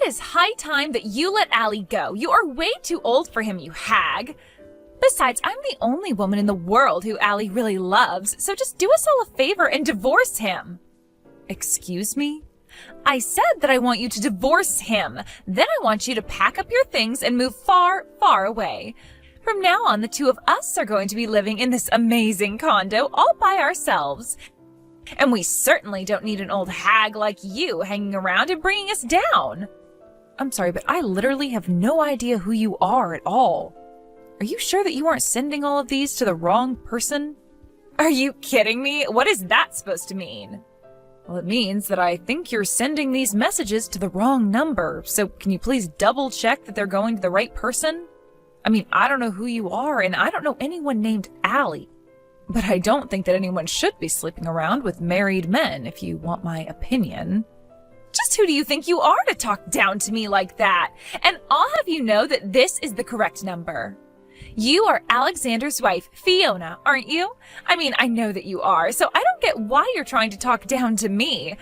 It is high time that you let Allie go. You are way too old for him, you hag. Besides, I'm the only woman in the world who Allie really loves, so just do us all a favor and divorce him. Excuse me? I said that I want you to divorce him. Then I want you to pack up your things and move far, far away. From now on, the two of us are going to be living in this amazing condo all by ourselves. And we certainly don't need an old hag like you hanging around and bringing us down. I'm sorry, but I literally have no idea who you are at all. Are you sure that you aren't sending all of these to the wrong person? Are you kidding me? What is that supposed to mean? Well, it means that I think you're sending these messages to the wrong number. So can you please double check that they're going to the right person? I mean, I don't know who you are, and I don't know anyone named Allie. But I don't think that anyone should be sleeping around with married men, if you want my opinion. Just who do you think you are to talk down to me like that? And I'll have you know that this is the correct number. You are Alexander's wife, Fiona, aren't you? I mean, I know that you are, so I don't get why you're trying to talk down to me.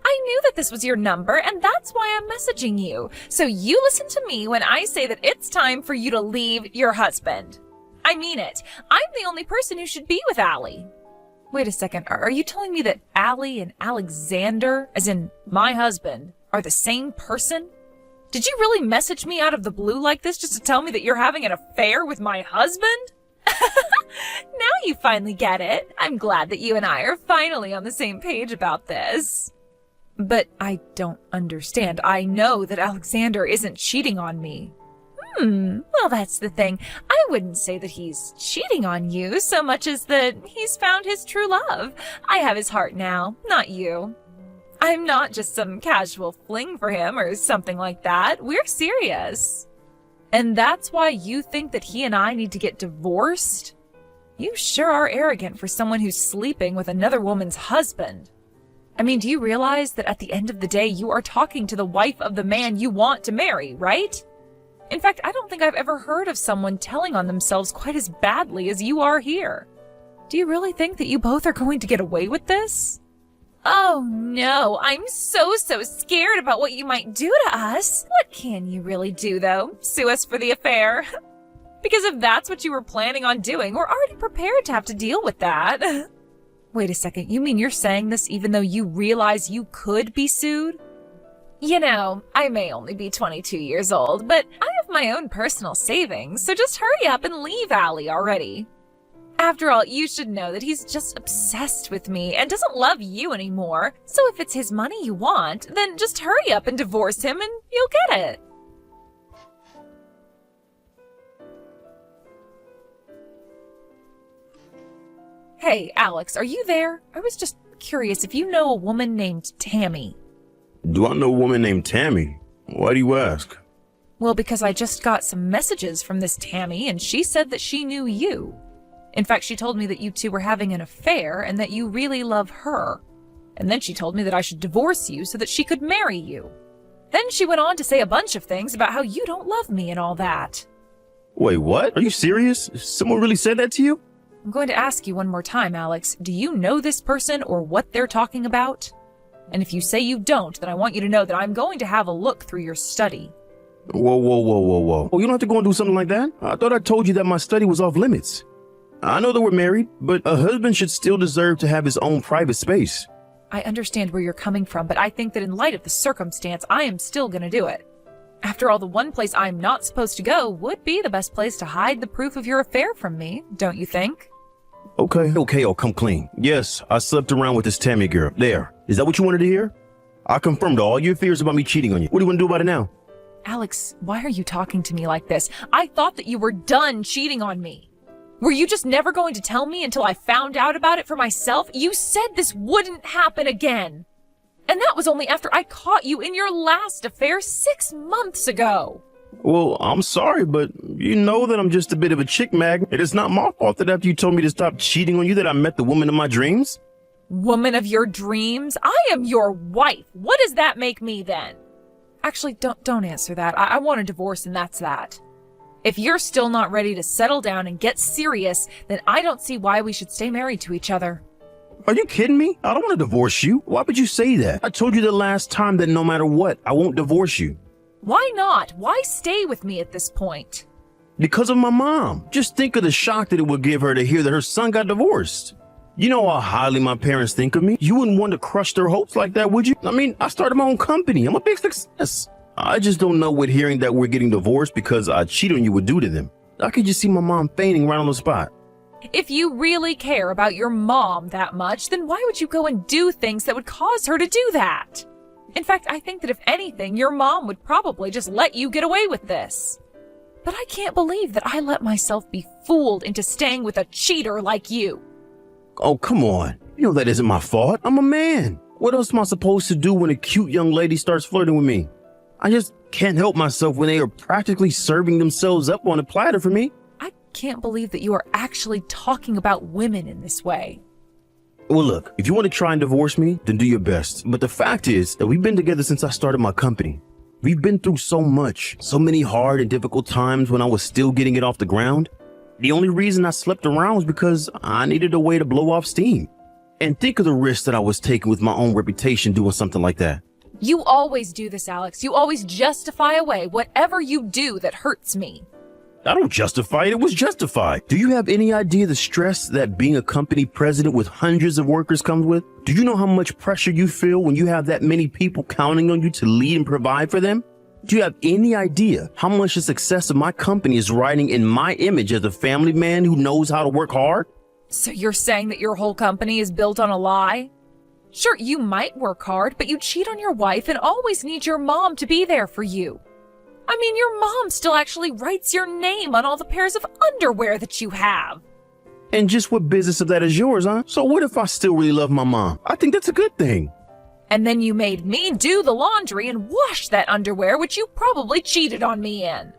I knew that this was your number, and that's why I'm messaging you. So you listen to me when I say that it's time for you to leave your husband. I mean it. I'm the only person who should be with Allie. Wait a second. Are you telling me that Allie and Alexander, as in my husband, are the same person? Did you really message me out of the blue like this just to tell me that you're having an affair with my husband? Now you finally get it. I'm glad that you and I are finally on the same page about this. But I don't understand. I know that Alexander isn't cheating on me. Well, that's the thing. I wouldn't say that he's cheating on you so much as that he's found his true love. I have his heart now, not you. I'm not just some casual fling for him or something like that. We're serious. And that's why you think that he and I need to get divorced? You sure are arrogant for someone who's sleeping with another woman's husband. I mean, do you realize that at the end of the day, you are talking to the wife of the man you want to marry, right? In fact, I don't think I've ever heard of someone telling on themselves quite as badly as you are here. Do you really think that you both are going to get away with this? Oh no, I'm so scared about what you might do to us. What can you really do, though? Sue us for the affair? Because if that's what you were planning on doing, we're already prepared to have to deal with that. Wait a second, you mean you're saying this even though you realize you could be sued? You know, I may only be 22 years old, but I have my own personal savings, so just hurry up and leave Allie already. After all, you should know that he's just obsessed with me and doesn't love you anymore, so if it's his money you want, then just hurry up and divorce him and you'll get it. Hey, Alex, are you there? I was just curious if you know a woman named Tammy. Do I know a woman named Tammy? Why do you ask? Well, because I just got some messages from this Tammy, and she said that she knew you. In fact, she told me that you two were having an affair and that you really love her. And then she told me that I should divorce you so that she could marry you. Then she went on to say a bunch of things about how you don't love me and all that. Wait, what? Are you serious? Someone really said that to you? I'm going to ask you one more time, Alex. Do you know this person or what they're talking about? And if you say you don't, then I want you to know that I'm going to have a look through your study. Whoa. Oh, you don't have to go and do something like that. I thought I told you that my study was off limits. I know that we're married, but a husband should still deserve to have his own private space. I understand where you're coming from, but I think that in light of the circumstance, I am still going to do it. After all, the one place I'm not supposed to go would be the best place to hide the proof of your affair from me, don't you think? Okay, come clean. Yes, I slept around with this Tammy girl. There. Is that what you wanted to hear? I confirmed all your fears about me cheating on you. What do you want to do about it now? Alex, why are you talking to me like this? I thought that you were done cheating on me. Were you just never going to tell me until I found out about it for myself? You said this wouldn't happen again. And that was only after I caught you in your last affair 6 months ago. Well, I'm sorry, but you know that I'm just a bit of a chick mag. It is not my fault that after you told me to stop cheating on you that I met the woman of my dreams. Woman of your dreams? I am your wife. What does that make me then? Actually, don't answer that. I want a divorce and that's that. If you're still not ready to settle down and get serious, then I don't see why we should stay married to each other. Are you kidding me? I don't want to divorce you. Why would you say that? I told you the last time that no matter what, I won't divorce you. Why not? Why stay with me at this point? Because of my mom. Just think of the shock that it would give her to hear that her son got divorced. You know how highly my parents think of me? You wouldn't want to crush their hopes like that, would you? I mean, I started my own company. I'm a big success. I just don't know what hearing that we're getting divorced because I cheated on you would do to them. I could just see my mom fainting right on the spot. If you really care about your mom that much, then why would you go and do things that would cause her to do that? In fact, I think that if anything, your mom would probably just let you get away with this. But I can't believe that I let myself be fooled into staying with a cheater like you. Oh, come on. You know that isn't my fault. I'm a man. What else am I supposed to do when a cute young lady starts flirting with me? I just can't help myself when they are practically serving themselves up on a platter for me. I can't believe that you are actually talking about women in this way. Well, look, if you want to try and divorce me, then do your best. But the fact is that we've been together since I started my company. We've been through so much, so many hard and difficult times when I was still getting it off the ground. The only reason I slept around was because I needed a way to blow off steam. And think of the risk that I was taking with my own reputation doing something like that. You always do this, Alex. You always justify away whatever you do that hurts me. I don't justify it. It was justified. Do you have any idea the stress that being a company president with hundreds of workers comes with? Do you know how much pressure you feel when you have that many people counting on you to lead and provide for them? Do you have any idea how much the success of my company is riding in my image as a family man who knows how to work hard? So you're saying that your whole company is built on a lie? Sure, you might work hard, but you cheat on your wife and always need your mom to be there for you. I mean, your mom still actually writes your name on all the pairs of underwear that you have. And just what business of that is yours, huh? So what if I still really love my mom? I think that's a good thing. And then you made me do the laundry and wash that underwear, which you probably cheated on me in.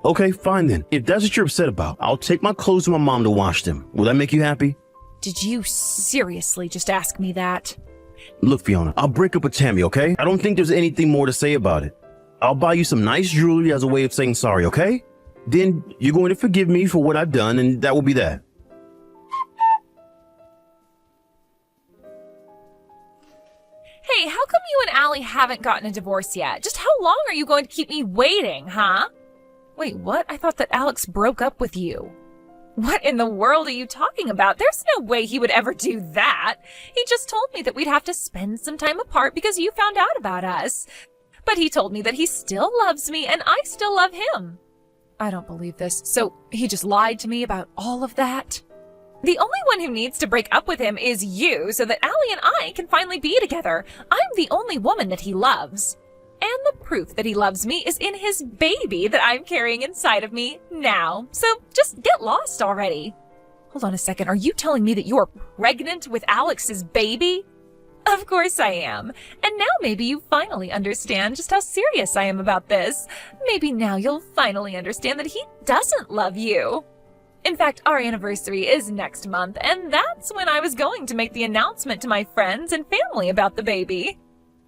Okay, fine then. If that's what you're upset about, I'll take my clothes to my mom to wash them. Will that make you happy? Did you seriously just ask me that? Look, Fiona, I'll break up with Tammy, okay? I don't think there's anything more to say about it. I'll buy you some nice jewelry as a way of saying sorry, okay? Then you're going to forgive me for what I've done, and that will be that. Hey, how come you and Allie haven't gotten a divorce yet? Just how long are you going to keep me waiting, huh? Wait, what? I thought that Alex broke up with you. What in the world are you talking about? There's no way he would ever do that. He just told me that we'd have to spend some time apart because you found out about us. But he told me that he still loves me and I still love him. I don't believe this. So he just lied to me about all of that? The only one who needs to break up with him is you so that Allie and I can finally be together. I'm the only woman that he loves. And the proof that he loves me is in his baby that I'm carrying inside of me now. So just get lost already. Hold on a second. Are you telling me that you're pregnant with Alex's baby? Of course I am. And now maybe you finally understand just how serious I am about this. Maybe now you'll finally understand that he doesn't love you. In fact, our anniversary is next month, and that's when I was going to make the announcement to my friends and family about the baby.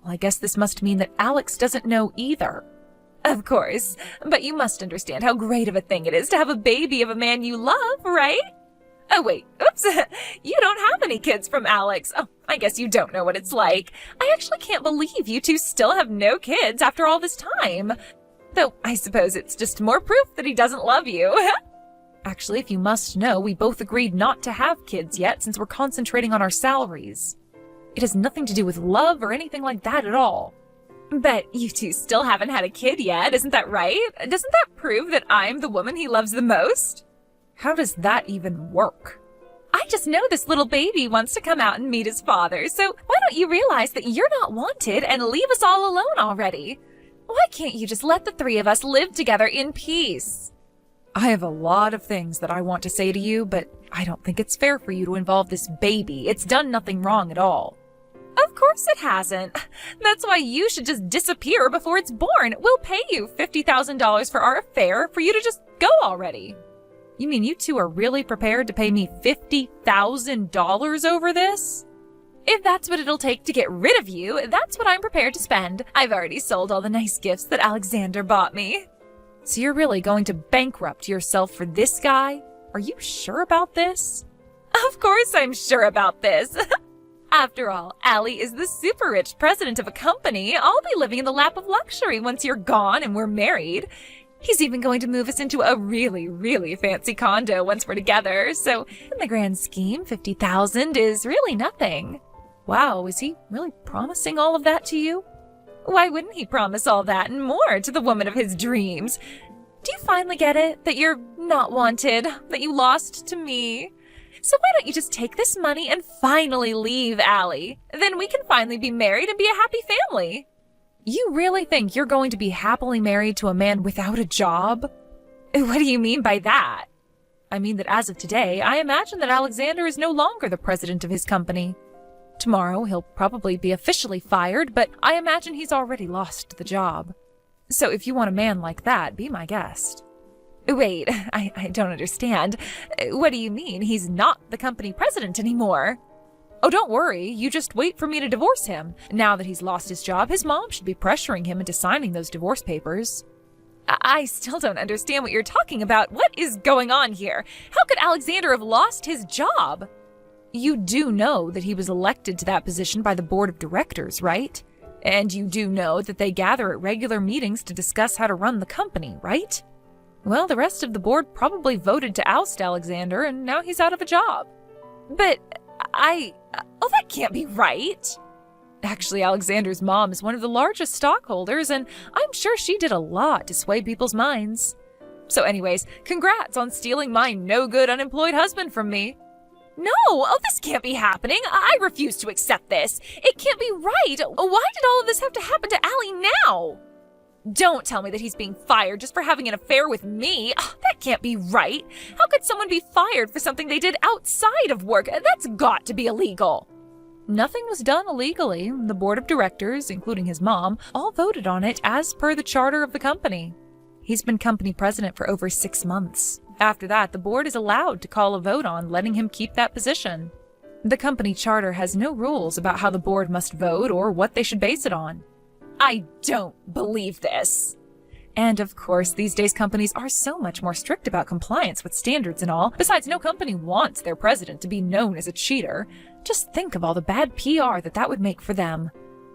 Well, I guess this must mean that Alex doesn't know either. Of course, but you must understand how great of a thing it is to have a baby of a man you love, right? Oh, wait, oops, you don't have any kids from Alex. Oh, I guess you don't know what it's like. I actually can't believe you two still have no kids after all this time. Though, I suppose it's just more proof that he doesn't love you. Actually, if you must know, we both agreed not to have kids yet since we're concentrating on our salaries. It has nothing to do with love or anything like that at all. But you two still haven't had a kid yet, isn't that right? Doesn't that prove that I'm the woman he loves the most? How does that even work? I just know this little baby wants to come out and meet his father, so why don't you realize that you're not wanted and leave us all alone already? Why can't you just let the three of us live together in peace? I have a lot of things that I want to say to you, but I don't think it's fair for you to involve this baby. It's done nothing wrong at all. Of course it hasn't. That's why you should just disappear before it's born. We'll pay you $50,000 for our affair for you to just go already. You mean you two are really prepared to pay me $50,000 over this? If that's what it'll take to get rid of you, that's what I'm prepared to spend. I've already sold all the nice gifts that Alexander bought me. So you're really going to bankrupt yourself for this guy? Are you sure about this? Of course I'm sure about this. After all, Allie is the super rich president of a company. I'll be living in the lap of luxury once you're gone and we're married. He's even going to move us into a really, really fancy condo once we're together. So in the grand scheme, $50,000 is really nothing. Wow, is he really promising all of that to you? Why wouldn't he promise all that and more to the woman of his dreams? Do you finally get it? That you're not wanted? That you lost to me? So why don't you just take this money and finally leave, Allie? Then we can finally be married and be a happy family. You really think you're going to be happily married to a man without a job? What do you mean by that? I mean that as of today, I imagine that Alexander is no longer the president of his company. Tomorrow, he'll probably be officially fired, but I imagine he's already lost the job. So if you want a man like that, be my guest. Wait, I don't understand. What do you mean? He's not the company president anymore. Oh, don't worry. You just wait for me to divorce him. Now that he's lost his job, his mom should be pressuring him into signing those divorce papers. I still don't understand what you're talking about. What is going on here? How could Alexander have lost his job? You do know that he was elected to that position by the board of directors, right? And you do know that they gather at regular meetings to discuss how to run the company, right? Well, the rest of the board probably voted to oust Alexander, and now he's out of a job. But oh, that can't be right. Actually, Alexander's mom is one of the largest stockholders, and I'm sure she did a lot to sway people's minds. So anyways, congrats on stealing my no-good unemployed husband from me. No, oh, this can't be happening. I refuse to accept this. It can't be right. Why did all of this have to happen to Allie now? Don't tell me that he's being fired just for having an affair with me. That can't be right. How could someone be fired for something they did outside of work? That's got to be illegal. Nothing was done illegally. The board of directors, including his mom, all voted on it as per the charter of the company. He's been company president for over 6 months. After that, the board is allowed to call a vote on letting him keep that position. The company charter has no rules about how the board must vote or what they should base it on. I don't believe this. And of course, these days companies are so much more strict about compliance with standards and all. Besides, no company wants their president to be known as a cheater. Just think of all the bad PR that would make for them.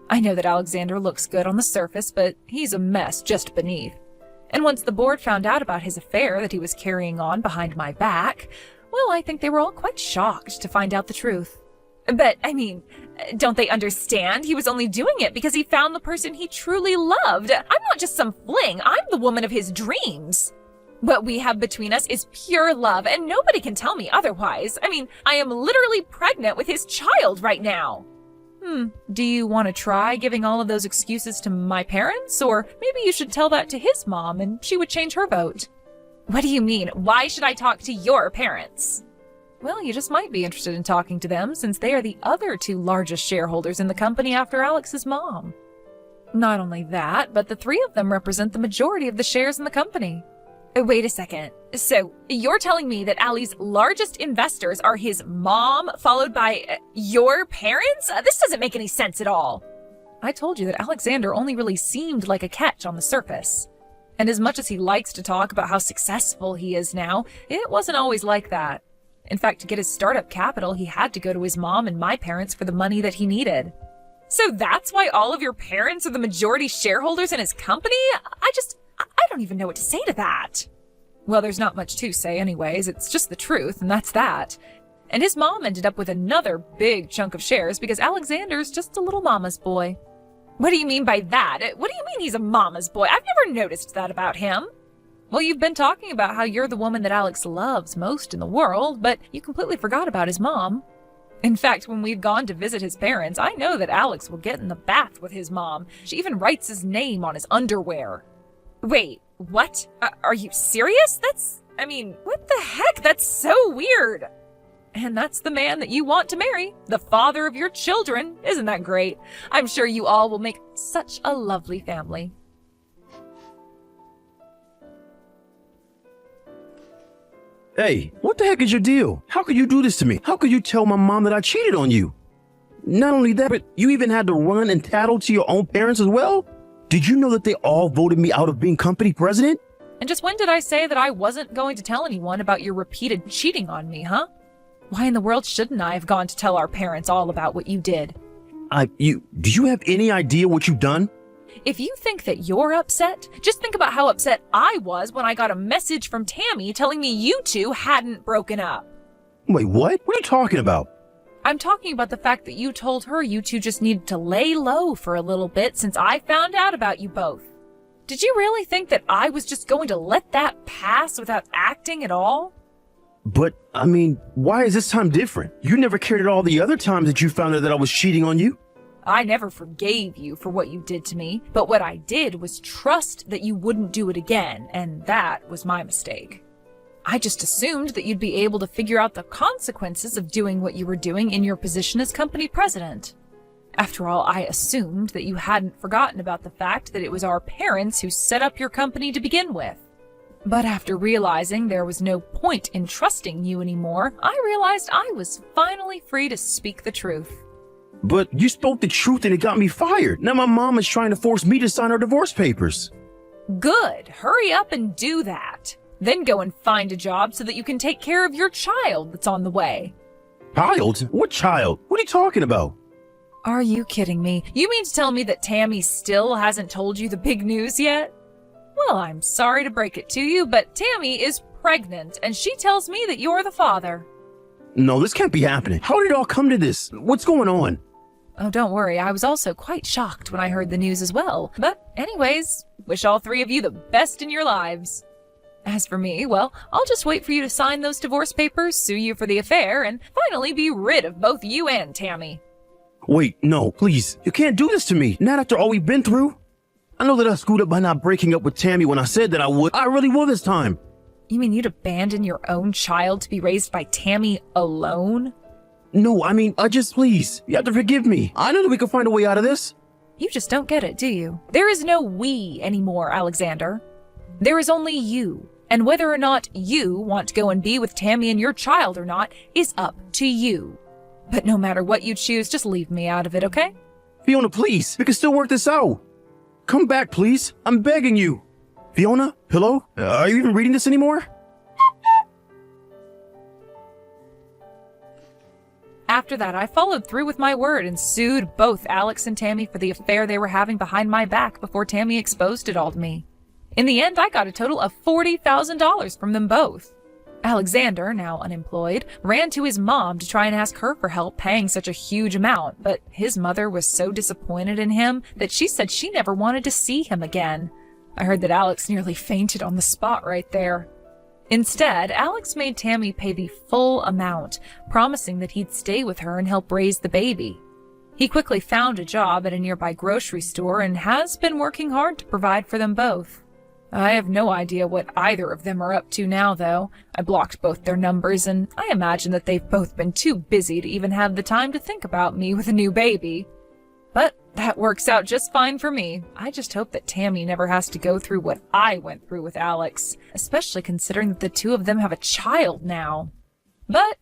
I know that Alexander looks good on the surface, but he's a mess just beneath. And once the board found out about his affair that he was carrying on behind my back, well, I think they were all quite shocked to find out the truth. But, I mean, don't they understand? He was only doing it because he found the person he truly loved. I'm not just some fling. I'm the woman of his dreams. What we have between us is pure love, and nobody can tell me otherwise. I mean, I am literally pregnant with his child right now. Do you want to try giving all of those excuses to my parents? Or maybe you should tell that to his mom and she would change her vote. What do you mean? Why should I talk to your parents? Well, you just might be interested in talking to them since they are the other 2 largest shareholders in the company after Alex's mom. Not only that, but the 3 of them represent the majority of the shares in the company. Wait a second. So, you're telling me that Allie's largest investors are his mom, followed by your parents? This doesn't make any sense at all. I told you that Alexander only really seemed like a catch on the surface. And as much as he likes to talk about how successful he is now, it wasn't always like that. In fact, to get his startup capital, he had to go to his mom and my parents for the money that he needed. So that's why all of your parents are the majority shareholders in his company? I don't even know what to say to that. Well, there's not much to say anyways. It's just the truth, and that's that. And his mom ended up with another big chunk of shares because Alexander's just a little mama's boy. What do you mean by that? What do you mean he's a mama's boy? I've never noticed that about him. Well, you've been talking about how you're the woman that Alex loves most in the world, but you completely forgot about his mom. In fact, when we've gone to visit his parents, I know that Alex will get in the bath with his mom. She even writes his name on his underwear. Wait, what? Are you serious? What the heck? That's so weird. And that's the man that you want to marry, the father of your children. Isn't that great? I'm sure you all will make such a lovely family. Hey, what the heck is your deal? How could you do this to me? How could you tell my mom that I cheated on you? Not only that, but you even had to run and tattle to your own parents as well? Did you know that they all voted me out of being company president? And just when did I say that I wasn't going to tell anyone about your repeated cheating on me, huh? Why in the world shouldn't I have gone to tell our parents all about what you did? Do you have any idea what you've done? If you think that you're upset, just think about how upset I was when I got a message from Tammy telling me you two hadn't broken up. Wait, what? What are you talking about? I'm talking about the fact that you told her you two just needed to lay low for a little bit since I found out about you both. Did you really think that I was just going to let that pass without acting at all? But, I mean, why is this time different? You never cared at all the other times that you found out that I was cheating on you. I never forgave you for what you did to me, but what I did was trust that you wouldn't do it again, and that was my mistake. I just assumed that you'd be able to figure out the consequences of doing what you were doing in your position as company president. After all, I assumed that you hadn't forgotten about the fact that it was our parents who set up your company to begin with. But after realizing there was no point in trusting you anymore, I realized I was finally free to speak the truth. But you spoke the truth and it got me fired. Now my mom is trying to force me to sign our divorce papers. Good. Hurry up and do that. Then go and find a job so that you can take care of your child that's on the way. Child? What child? What are you talking about? Are you kidding me? You mean to tell me that Tammy still hasn't told you the big news yet? Well, I'm sorry to break it to you, but Tammy is pregnant, and she tells me that you're the father. No, this can't be happening. How did it all come to this? What's going on? Oh, don't worry. I was also quite shocked when I heard the news as well. But anyways, wish all three of you the best in your lives. As for me, well, I'll just wait for you to sign those divorce papers, sue you for the affair, and finally be rid of both you and Tammy. Wait, no, please. You can't do this to me. Not after all we've been through. I know that I screwed up by not breaking up with Tammy when I said that I would. I really will this time. You mean you'd abandon your own child to be raised by Tammy alone? No, I mean, please. You have to forgive me. I know that we can find a way out of this. You just don't get it, do you? There is no we anymore, Alexander. There is only you. And whether or not you want to go and be with Tammy and your child or not is up to you. But no matter what you choose, just leave me out of it, okay? Fiona, please. We can still work this out. Come back, please. I'm begging you. Fiona? Hello? Are you even reading this anymore? After that, I followed through with my word and sued both Alex and Tammy for the affair they were having behind my back before Tammy exposed it all to me. In the end, I got a total of $40,000 from them both. Alexander, now unemployed, ran to his mom to try and ask her for help paying such a huge amount, but his mother was so disappointed in him that she said she never wanted to see him again. I heard that Alex nearly fainted on the spot right there. Instead, Alex made Tammy pay the full amount, promising that he'd stay with her and help raise the baby. He quickly found a job at a nearby grocery store and has been working hard to provide for them both. I have no idea what either of them are up to now, though. I blocked both their numbers, and I imagine that they've both been too busy to even have the time to think about me with a new baby. But that works out just fine for me. I just hope that Tammy never has to go through what I went through with Alex, especially considering that the two of them have a child now. But